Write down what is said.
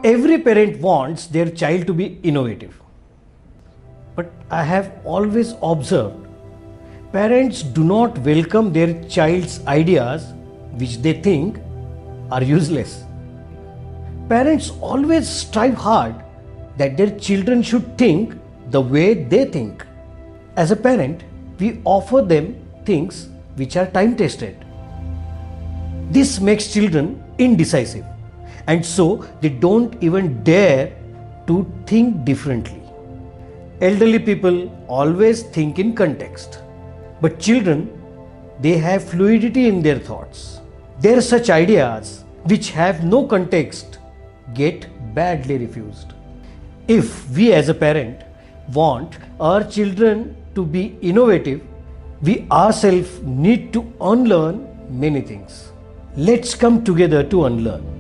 Every parent wants their child to be innovative. But I have always observed parents do not welcome their child's ideas which they think are useless. Parents always strive hard that their children should think the way they think. As a parent, we offer them things which are time tested. This makes children indecisive, and so they don't even dare to think differently. Elderly people always think in context, but children, they have fluidity in their thoughts. Their such ideas which have no context get badly refused. If we as a parent want our children to be innovative, we ourselves need to unlearn many things. Let's come together to unlearn.